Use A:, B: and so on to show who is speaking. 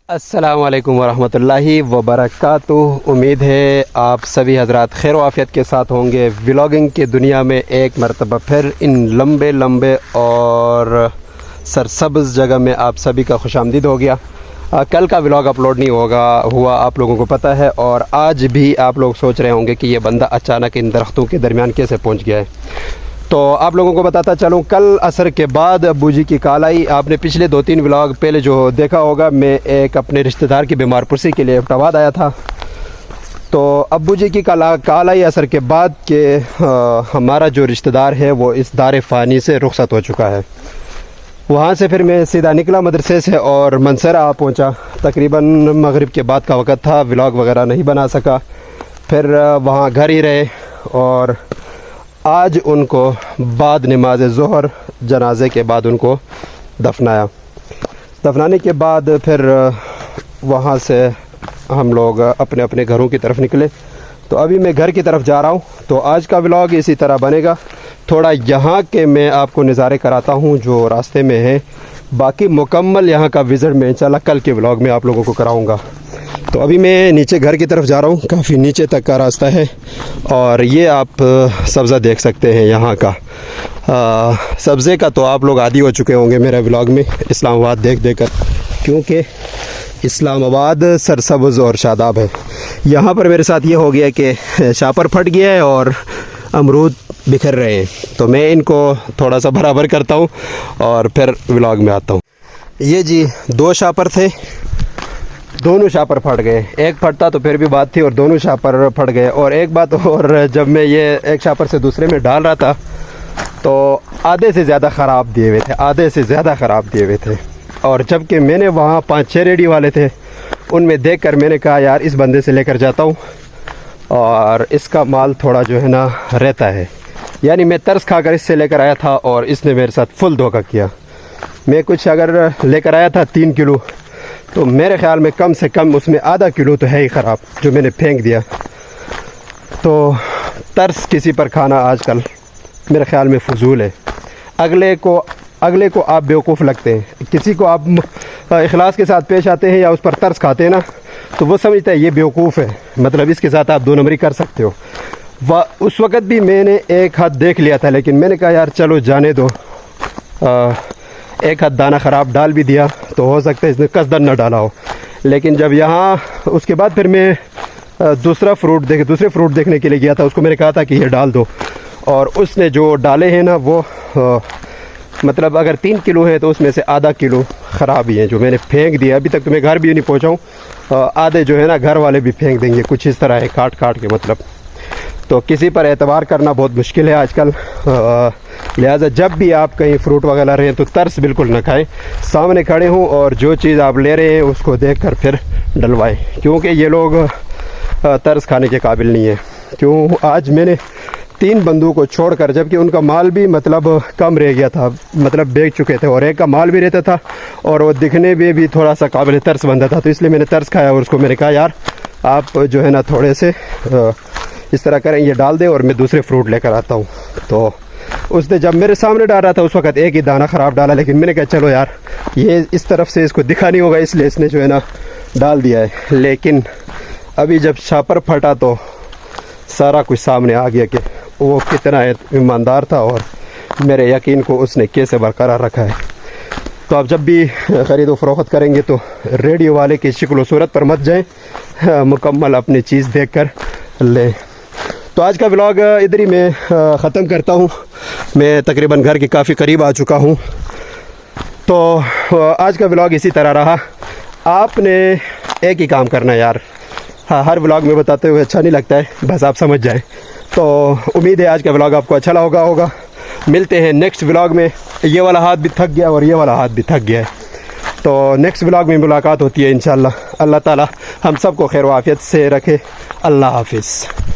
A: अस्सलाम वालेकुम वरहमतुल्लाहि वबरकातुह। उम्मीद है आप सभी हजरात खैर वाफ़ियत के साथ होंगे। व्लॉगिंग की दुनिया में एक मरतबा फिर इन लंबे लंबे और सरसब्ज़ जगह में आप सभी का खुशामदीद हो गया। कल का व्लॉग अपलोड नहीं हुआ आप लोगों को पता है, और आज भी आप लोग सोच रहे होंगे कि ये बंदा अचानक इन दरख्तों के दरमियान कैसे पहुंच गया है। तो आप लोगों को बताता चलूँ, कल असर के बाद अब्बू जी की कॉल आई। आपने पिछले 2-3 व्लॉग पहले जो देखा होगा, मैं एक अपने रिश्तेदार की बीमार पुरसी के लिए एबटाबाद आया था। तो अब्बू जी की कॉल आई असर के बाद कि हमारा जो रिश्तेदार है वो इस दार फ़ानी से रुखसत हो चुका है। वहाँ से फिर मैं सीधा निकला मदरसे से और मनसरा आ पहुँचा। तकरीबन मगरिब के बाद का वक़्त था, व्लॉग वगैरह नहीं बना सका। फिर वहाँ घर ही रहे और आज उनको बाद नमाज ज़ोहर जनाजे के बाद उनको दफनाया। दफनाने के बाद फिर वहाँ से हम लोग अपने अपने घरों की तरफ निकले। तो अभी मैं घर की तरफ जा रहा हूँ। तो आज का व्लॉग इसी तरह बनेगा। थोड़ा यहाँ के मैं आपको नज़ारे कराता हूँ जो रास्ते में है। बाकी मुकम्मल यहाँ का विज़िट मैं इंशाल्लाह कल के व्लॉग में आप लोगों को कराऊँगा। तो अभी मैं नीचे घर की तरफ जा रहा हूँ, काफ़ी नीचे तक का रास्ता है। और ये आप सब्ज़ा देख सकते हैं यहाँ का। सब्ज़े का तो आप लोग आदी हो चुके होंगे मेरे व्लॉग में इस्लामाबाद देख देख कर, क्योंकि इस्लामाबाद सरसब्ज़ और शादाब है। यहाँ पर मेरे साथ ये हो गया कि शापर फट गया है और अमरूद बिखर रहे हैं। तो मैं इनको थोड़ा सा बराबर करता हूँ और फिर व्लॉग में आता हूँ। ये जी 2 शापर थे, दोनों शापर फट गए। एक फटता तो फिर भी बात थी और दोनों शापर फट गए। और एक बात और, जब मैं ये एक शापर से दूसरे में डाल रहा था तो आधे से ज़्यादा ख़राब दिए हुए थे, और जबकि मैंने वहाँ 5-6 रेडी वाले थे, उनमें देखकर मैंने कहा यार इस बंदे से लेकर जाता हूँ और इसका माल थोड़ा जो है ना रहता है। यानी मैं तरस खाकर इससे लेकर आया था और इसने मेरे साथ फुल धोखा किया। मैं कुछ अगर लेकर आया था 3 किलो, तो मेरे ख़्याल में कम से कम उसमें आधा किलो तो है ही ख़राब जो मैंने फेंक दिया। तो तरस किसी पर खाना आजकल मेरे ख़्याल में फजूल है। अगले को आप बेवकूफ़ लगते हैं, किसी को आप इखलास के साथ पेश आते हैं या उस पर तरस खाते हैं ना, तो वो समझता है ये बेवकूफ़ है, मतलब इसके साथ आप 2 नंबरी कर सकते हो। उस वक़्त भी मैंने एक हाथ देख लिया था, लेकिन मैंने कहा यार चलो जाने दो। एक हाथ दाना ख़राब डाल भी दिया तो हो सकता है इसने कसदन न डाला हो। लेकिन जब यहाँ उसके बाद फिर मैं दूसरे फ्रूट देखने के लिए गया था, उसको मैंने कहा था कि ये डाल दो, और उसने जो डाले हैं ना वो मतलब अगर 3 किलो हैं तो उसमें से आधा किलो ख़राब ही हैं जो मैंने फेंक दिया। अभी तक तो मैं घर भी नहीं पहुँचा हूँ। आधे जो है ना घर वाले भी फेंक देंगे, कुछ इस तरह है काट के मतलब। तो किसी पर एतबार करना बहुत मुश्किल है आजकल। लिहाजा जब भी आप कहीं फ्रूट वगैरह रहें तो तरस बिल्कुल न खाएं, सामने खड़े हों और जो चीज़ आप ले रहे हैं उसको देखकर फिर डलवाएं, क्योंकि ये लोग तरस खाने के काबिल नहीं है। क्यों आज मैंने 3 बंदों को छोड़कर, जबकि उनका माल भी मतलब कम रह गया था, मतलब बेच चुके थे, और एक का माल भी रहता था और वो दिखने में भी थोड़ा सा काबिल तरस बनता था, तो इसलिए मैंने तरस खाया और उसको मैंने कहा यार आप जो है ना थोड़े से इस तरह करें, ये डाल दें और मैं दूसरे फ्रूट लेकर आता हूँ। तो उसने जब मेरे सामने डाल रहा था उस वक़्त एक ही दाना ख़राब डाला, लेकिन मैंने कहा चलो यार ये इस तरफ से इसको दिखा नहीं होगा, इसलिए इसने जो है ना डाल दिया है। लेकिन अभी जब शापर फटा तो सारा कुछ सामने आ गया कि वो कितना ईमानदार था और मेरे यकीन को उसने कैसे बरकरार रखा है। तो आप जब भी ख़रीदो फ़रोख्त करेंगे तो रेडियो वाले की शक्ल सूरत पर मत जाएं, मुकम्मल अपनी चीज़ देख कर लें। तो आज का व्लॉग इधर ही मैं ख़त्म करता हूँ। मैं तकरीबन घर के काफ़ी करीब आ चुका हूँ। तो आज का व्लॉग इसी तरह रहा। आपने एक ही काम करना है यार, हाँ हर व्लॉग में बताते हुए अच्छा नहीं लगता है, बस आप समझ जाएं। तो उम्मीद है आज का व्लॉग आपको अच्छा लगा होगा। मिलते हैं नेक्स्ट व्लॉग में। ये वाला हाथ भी थक गया और ये वाला हाथ भी थक गया है। तो नेक्स्ट व्लॉग में मुलाकात होती है इंशाल्लाह। अल्लाह ताला हम सबको खैर वाफ़ियत से रखे। अल्लाह हाफिज़।